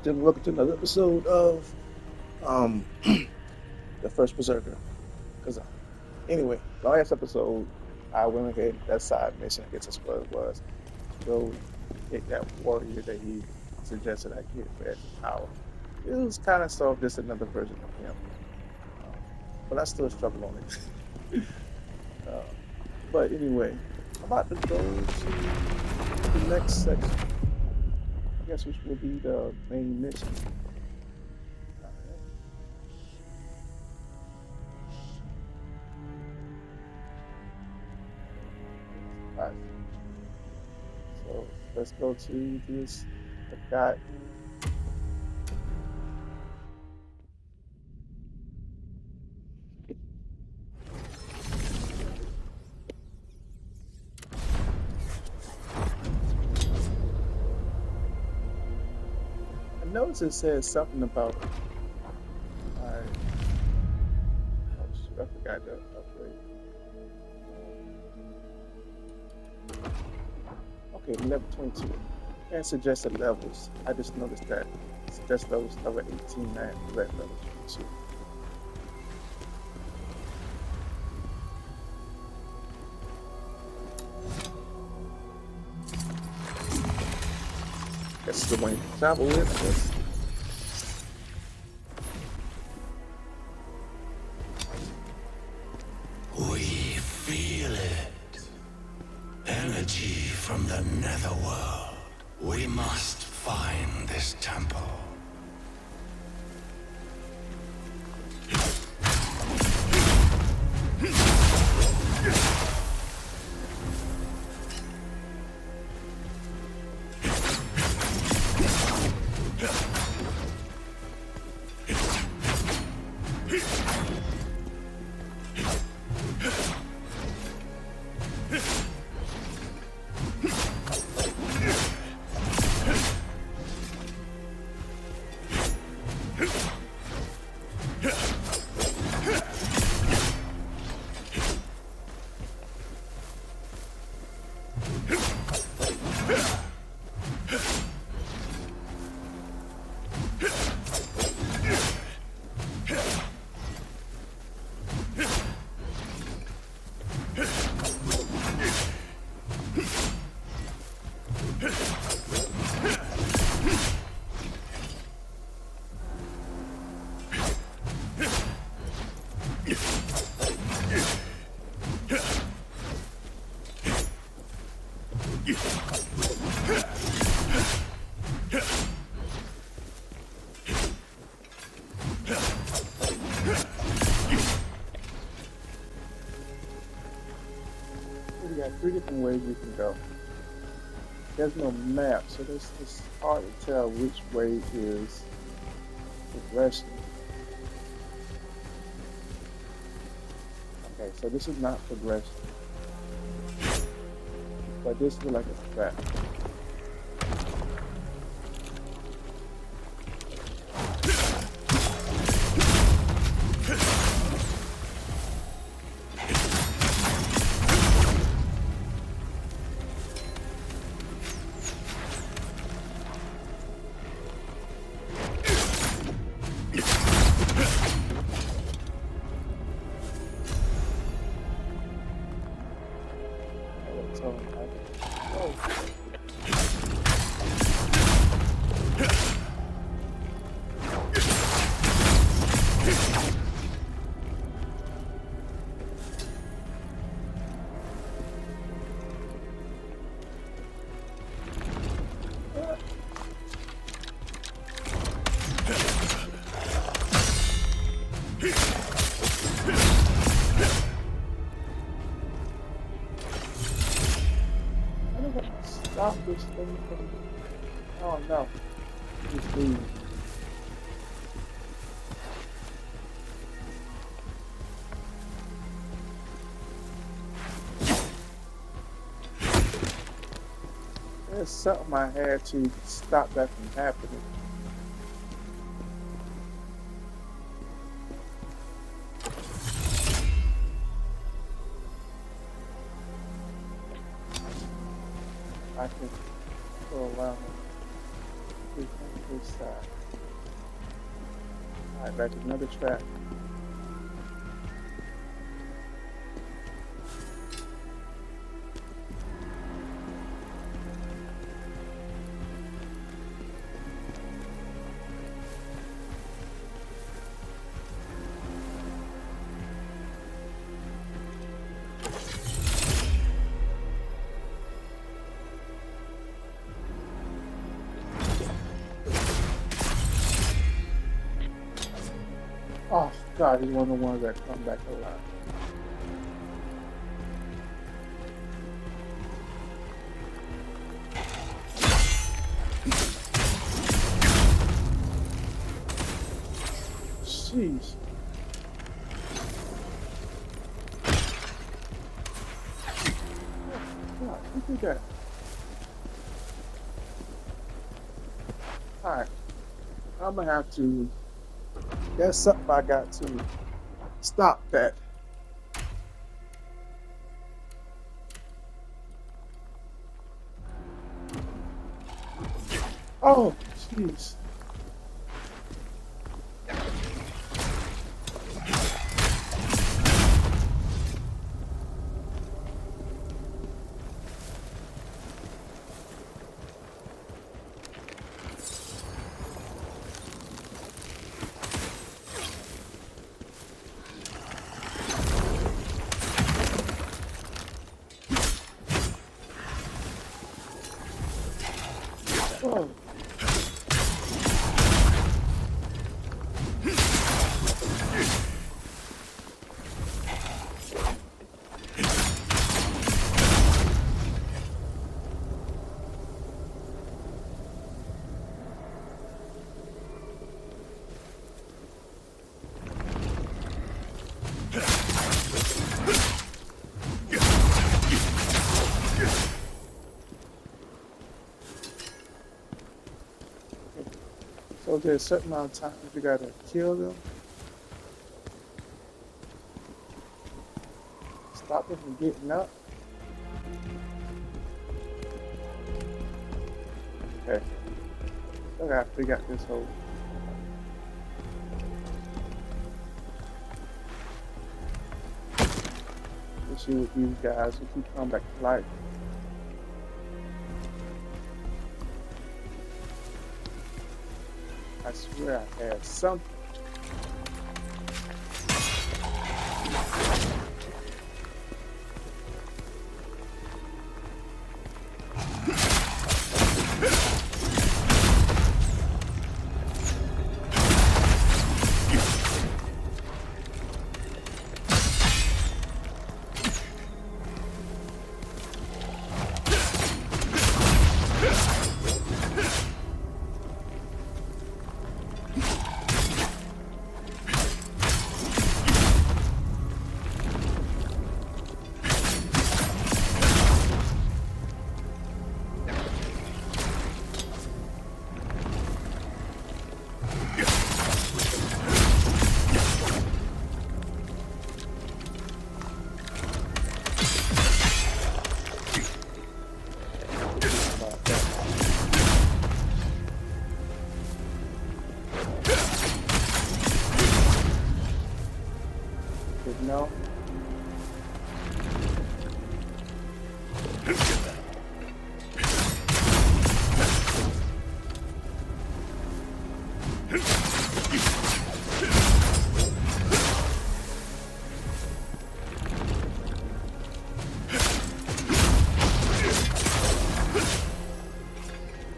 gentlemen, welcome to another episode of um the first Berserker Khazan. Anyway, last episode I went ahead and that side mission, I guess that's what it was, to go get that warrior that he suggested I get for extra power. It was kind of sort of just another version of him, um, but I still struggle on it. uh, but anyway, I'm about to go to the next section, I guess, which will be the main mission. All right. So let's go to this forgotten. I noticed it says something about my. Oh shoot! I forgot to upgrade. Okay, level 22. And suggested levels. I just noticed that suggested levels level 18 and red level 22. That's the one you can travel with. I guess. We feel it. Energy from the netherworld. We must find this temple. We got three different ways we can go. There's no map, so it's hard to tell which way is progression. Okay, so this is not progression, but this is like a trap. So, oh, I don't know how to stop this thing from. Oh no, just leave. There's something I had to stop that from happening. I can go around this side. Alright, back to another track. Oh God, he's one of the ones that come back alive. Jeez. God, who did that? Alright, I'm gonna have to. That's something I got to stop that. Oh, jeez. Oh. So there's a certain amount of times you gotta kill them, stop them from getting up. Okay, so I gotta figure out this whole. Issue with these guys who keep coming back to life. I swear I had something. No.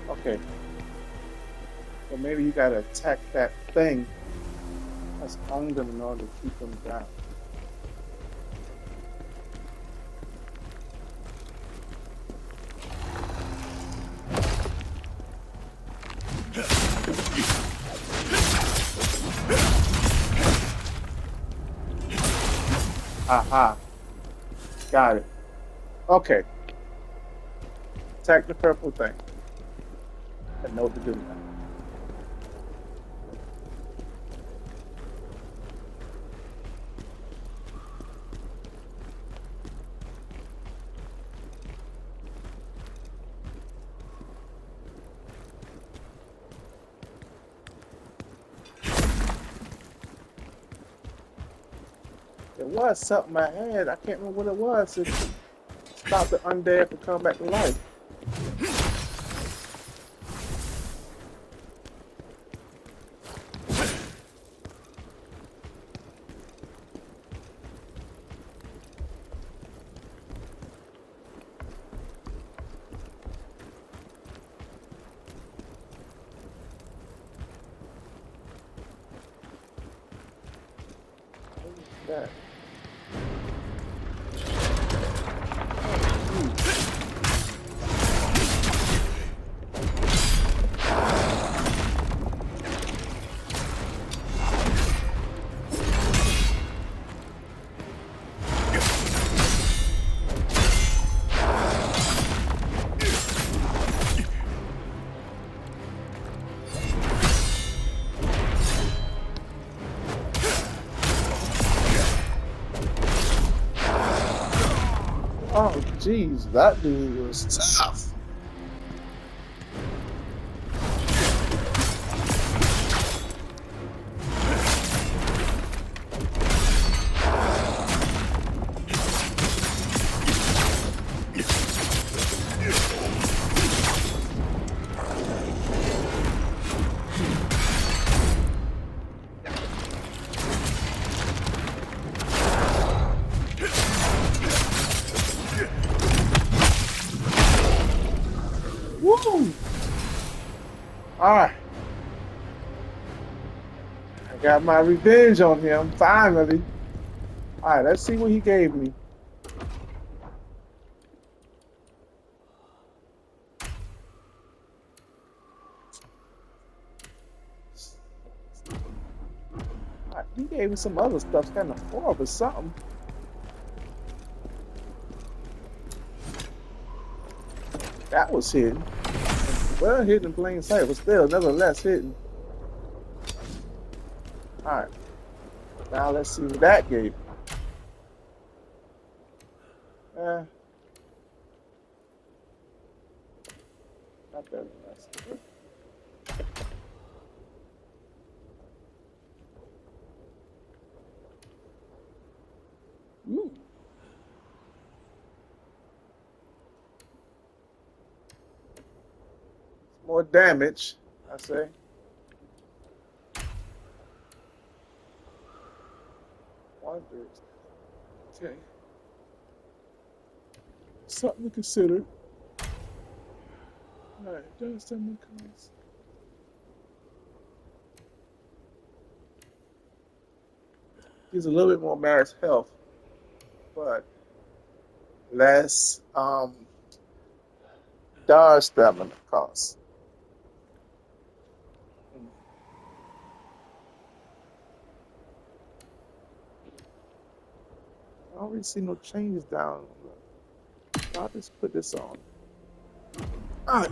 Okay. So maybe you gotta attack that thing that's on them in order to keep them down. Aha. Got it. Okay. Attack the purple thing. I know what to do now. It was something I had. I can't remember what it was. It stopped the undead from coming back to life. What was that? Oh, jeez, that dude was tough. Woo! Alright. I got my revenge on him, finally. Alright, let's see what he gave me. Alright, he gave me some other stuff, kind of horrible something. That was hidden. Well, hidden in plain sight, but still, nevertheless, hidden. Alright. Now let's see what that gave me. Not that nice. Ooh. More damage, I say. Wonders. Okay. Something to consider. Alright, does something comes. Gives a little bit more Maris health, but less dodge stamina cost. I don't really see no changes down. I'll just put this on. Alright.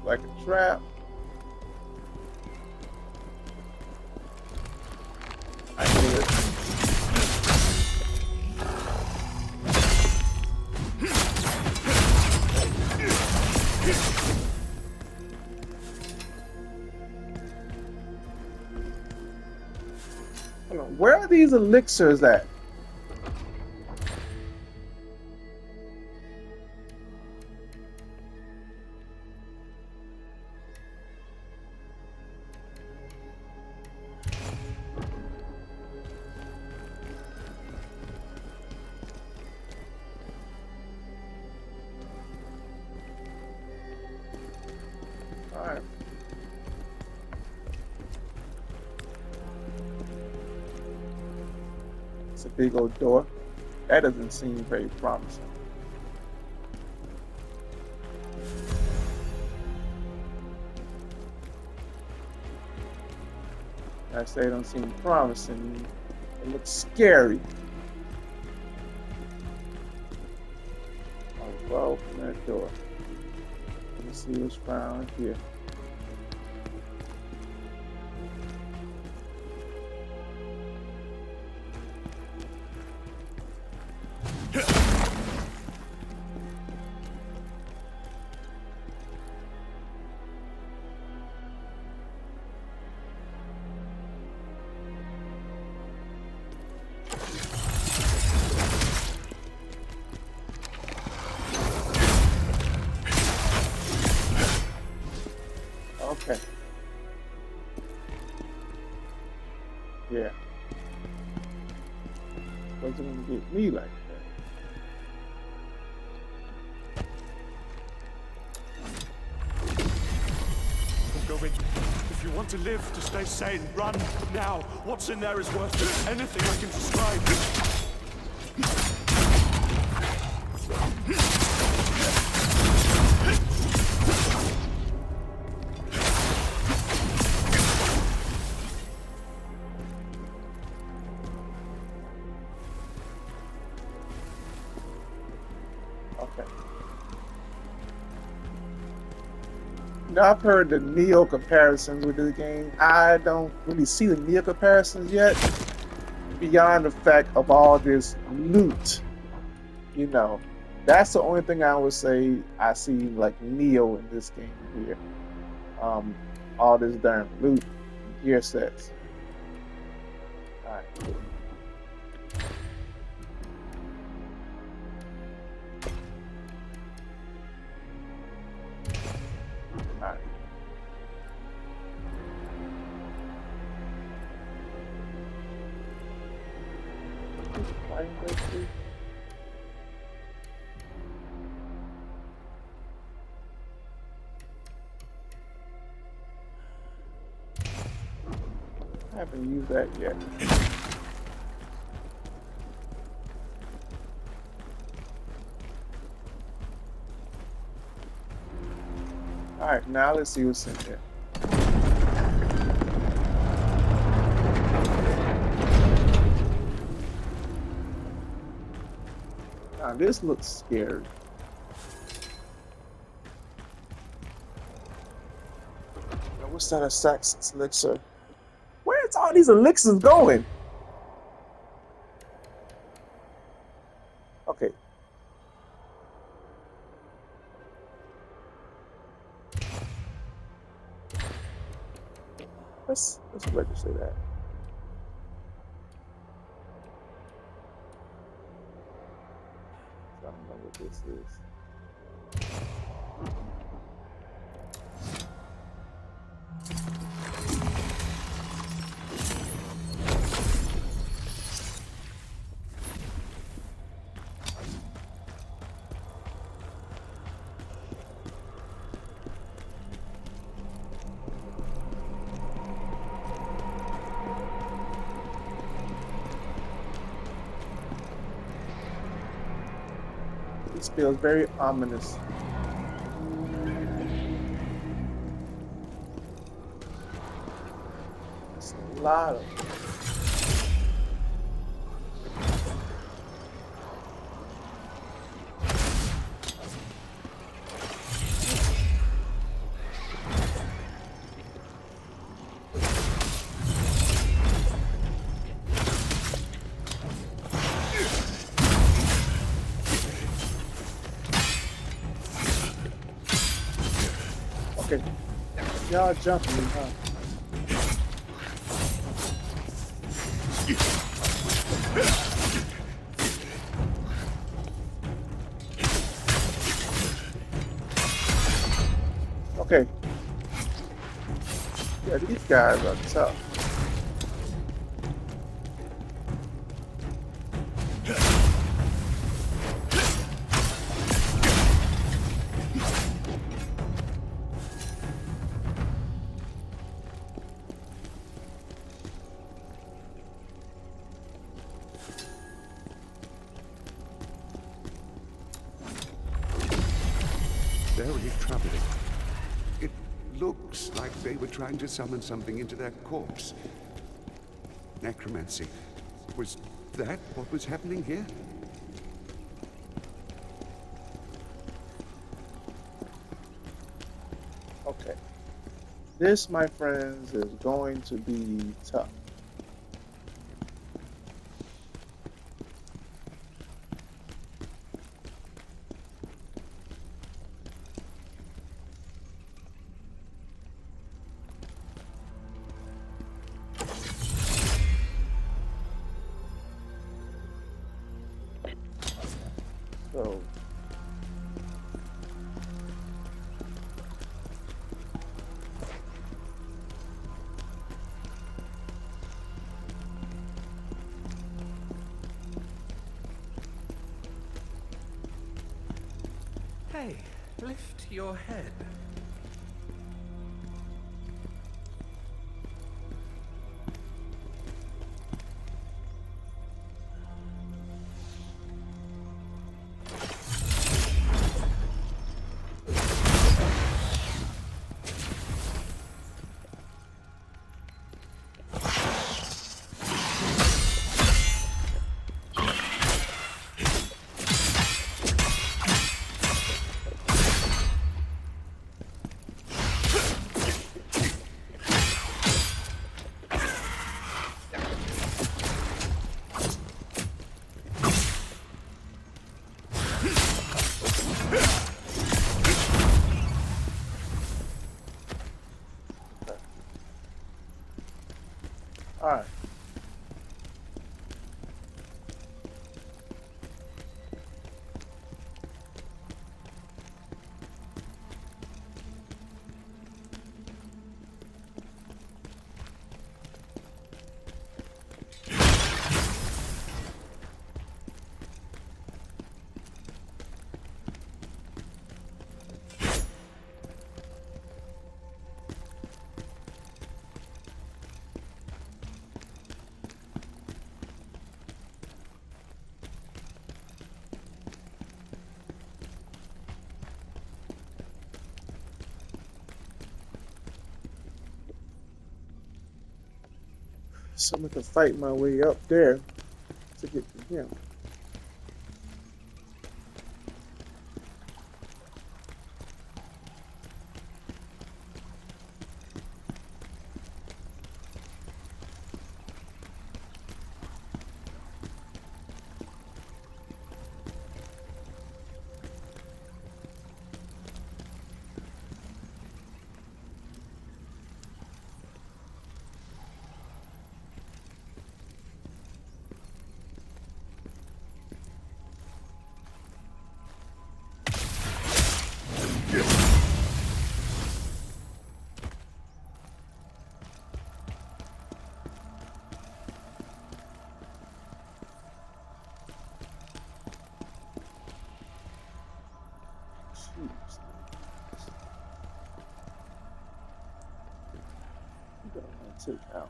Like a trap. I get it. Hold on, where are these elixirs at? Alright. It's a big old door. That doesn't seem very promising. I say it don't seem promising. It looks scary. I'll go open that door. Let me see what's found here. Yeah, wasn't gonna get me like that. Go in. If you want to live, to stay sane, run now. What's in there is worth anything I can describe. Okay. Now I've heard the Neo comparisons with this game. I don't really see the Neo comparisons yet, beyond the fact of all this loot. You know, that's the only thing I would say I see like Neo in this game here. Um, all this darn loot, gear sets. All right, cool. All right. Flying breakthrough. I haven't used that yet. All right, now let's see what's in here. Now this looks scary. Now, what's that Assassin's elixir? Where's all these elixirs going? Okay. Let's register that. I don't know what this is. This feels very ominous. It's a lot of. Okay. Y'all jumping me, huh? Okay. Yeah, these guys are tough. Very troubling. It looks like they were trying to summon something into that corpse. Necromancy. Was that what was happening here? Okay. This, my friends, is going to be tough. So, Hey, lift your head. All right. So I can fight my way up there to get to him. Jeez. You got one too now.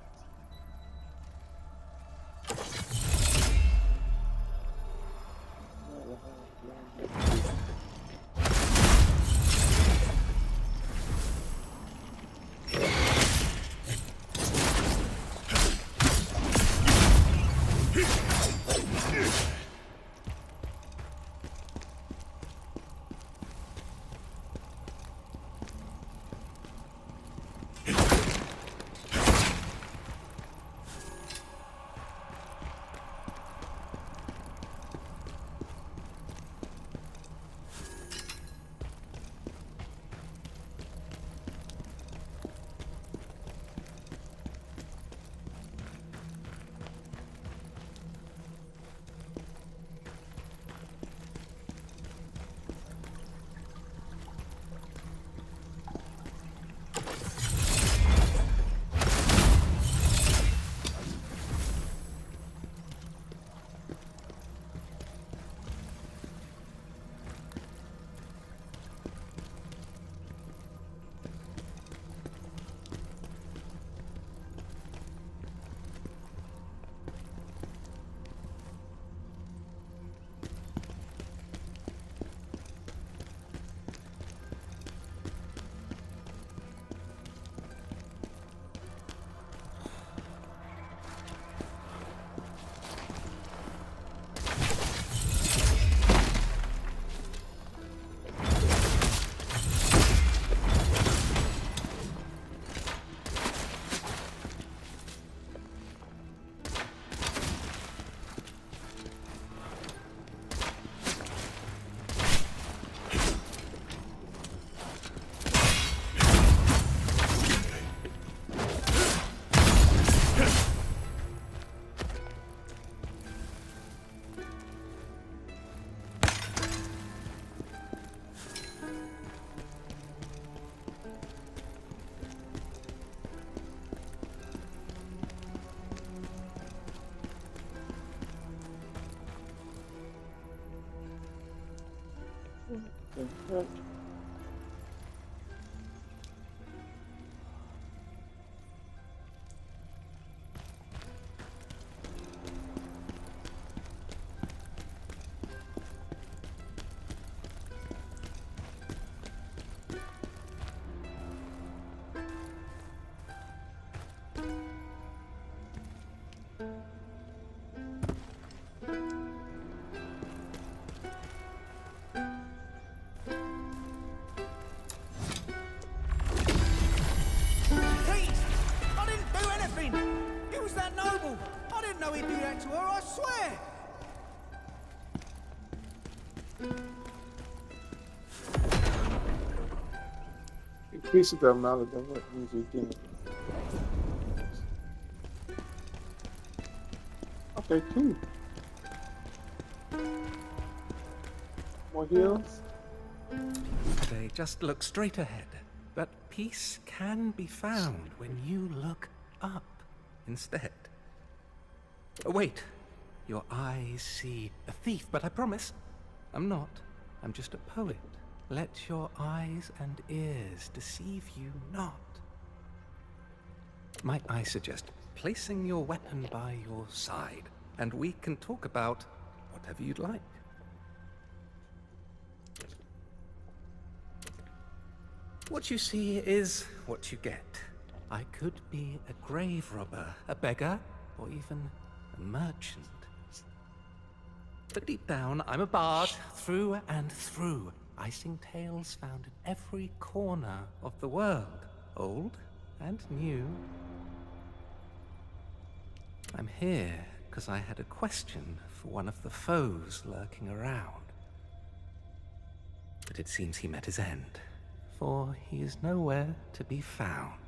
Okay. Please! I didn't do anything! It was that noble! I didn't know he'd do that to her, I swear! Increases the amount of damage you can. Okay, cool. More heals. They just look straight ahead. But peace can be found when you look up instead. Wait. Your eyes see a thief, but I promise, I'm not. I'm just a poet. Let your eyes and ears deceive you not. Might I suggest placing your weapon by your side, and we can talk about whatever you'd like. What you see is what you get. I could be a grave robber, a beggar, or even a merchant. But deep down, I'm a bard through and through. I sing tales found in every corner of the world, old and new. I'm here because I had a question for one of the foes lurking around. But it seems he met his end, for he is nowhere to be found.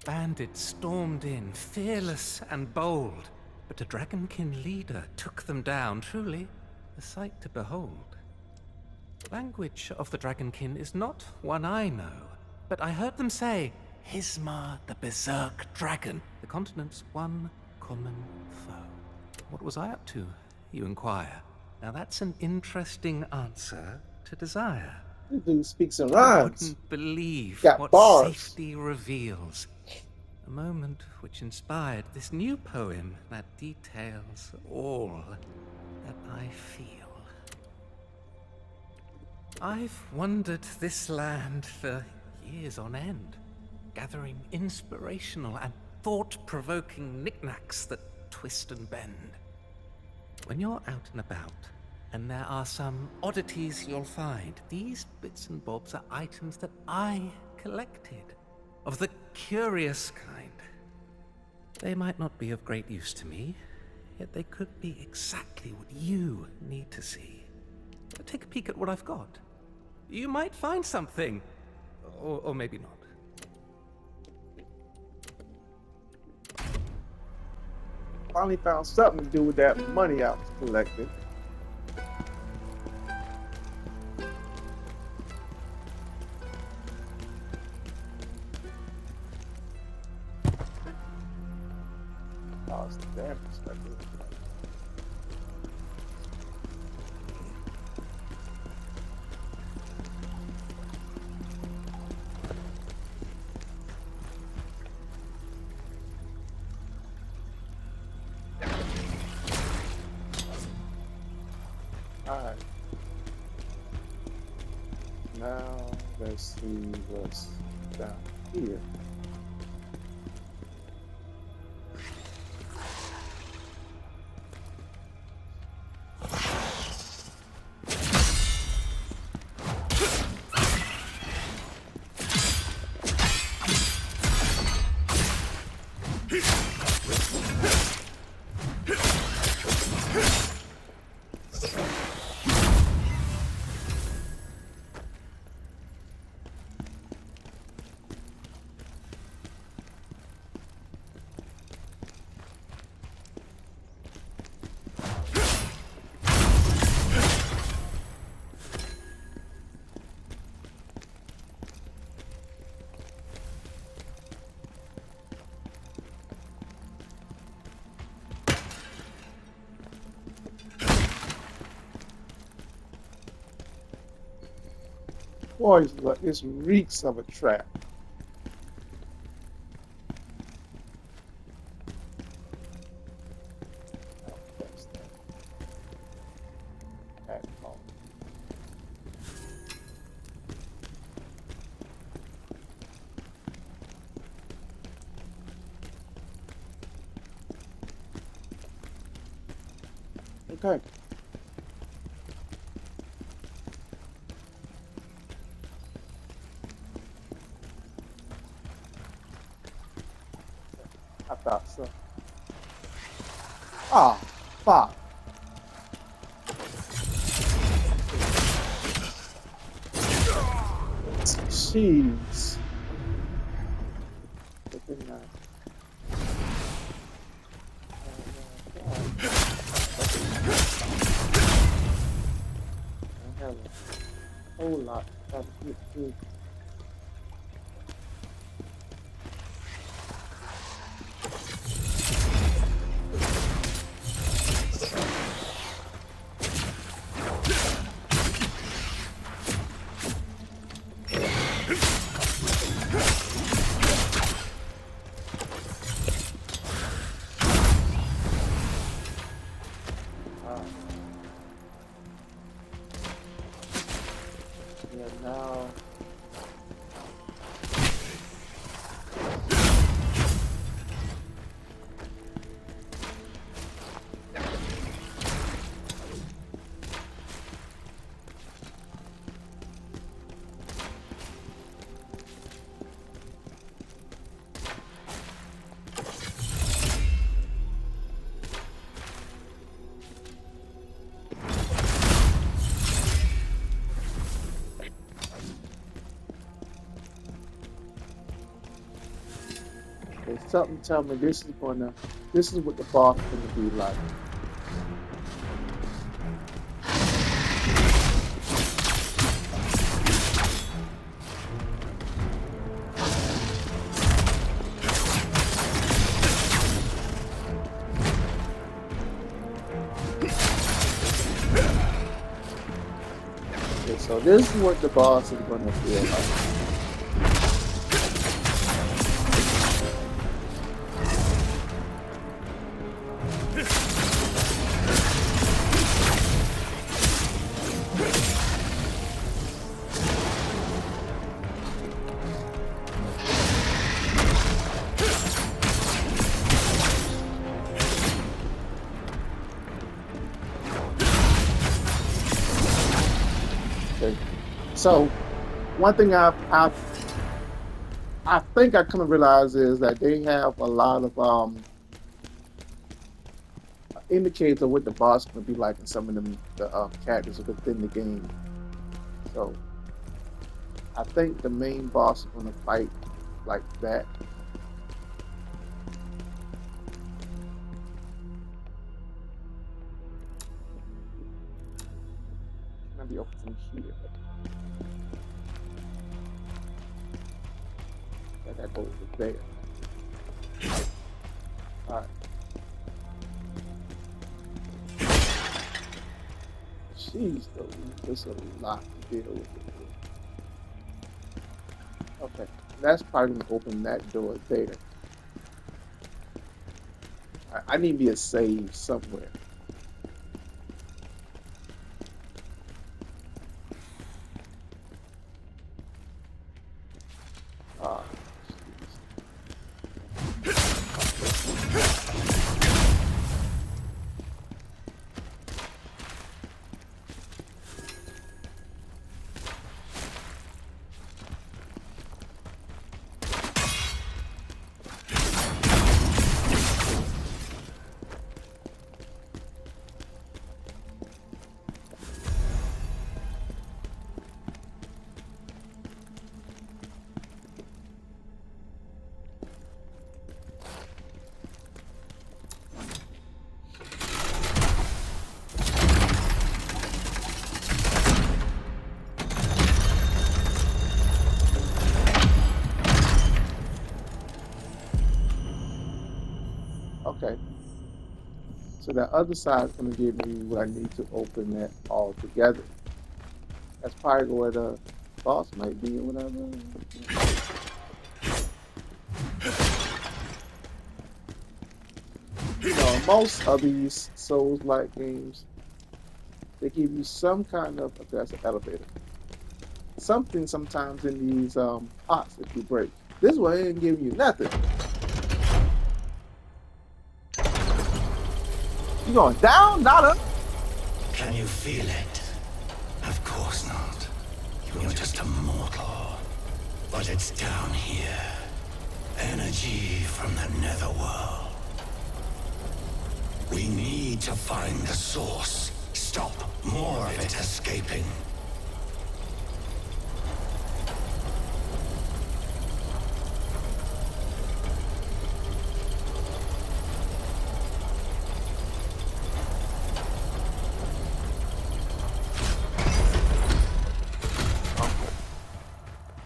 Bandits stormed in, fearless and bold, but a dragonkin leader took them down, truly a sight to behold. Language of the dragonkin is not one I know, but I heard them say, Hismar the Berserker Dragon, the continent's one common foe. What was I up to, you inquire? Now that's an interesting answer to desire. This dude speaks in You rhymes. wouldn't believe Got what bars. safety reveals. A moment which inspired this new poem that details all that I feel. I've wandered this land for years on end, gathering inspirational and thought-provoking knickknacks that twist and bend. When you're out and about, and there are some oddities you'll find, these bits and bobs are items that I collected, of the curious kind. They might not be of great use to me, yet they could be exactly what you need to see. But take a peek at what I've got. You might find something, or maybe not. Finally found something to do with that money I was collecting. Oh, it's the damn perspective. Alright. Now let's see what's down here. Boy, this reeks of a trap. That's that phone. Okay. I thought so. Ah, fuck. Jeez. Flipping nice. I have a whole lot of get through. Yeah, now. Okay, something tell me this is what the boss is gonna be like. Okay, so this is what the boss is gonna feel like. Okay. So one thing I think I come to realize is that they have a lot of indicators of what the boss is gonna be like in some of them the characters within the game. So I think the main boss is gonna fight like that. Gonna be open from here. That goes there. Alright. Jeez, though, there's a lot to deal with. Okay, that's probably gonna open that door there. I need to be a save somewhere. Ah, okay. So the other side is gonna give me what I need to open that all together. That's probably where the boss might be or whatever. You know, most of these Souls-like games, they give you some kind of, okay, that's an elevator. Something sometimes in these pots that you break. This one ain't giving you nothing. You going down, not up? Can you feel it? Of course not. You're just a mortal. But it's down here. Energy from the netherworld. We need to find the source. Stop more of it escaping.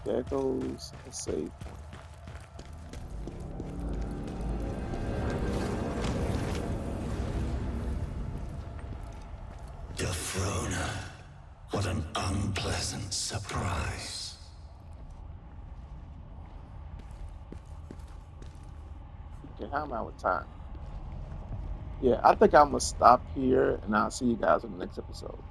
There goes a save point. Defrona. What an unpleasant surprise. Okay, how am I with time? Yeah, I think I'm gonna stop here and I'll see you guys in the next episode.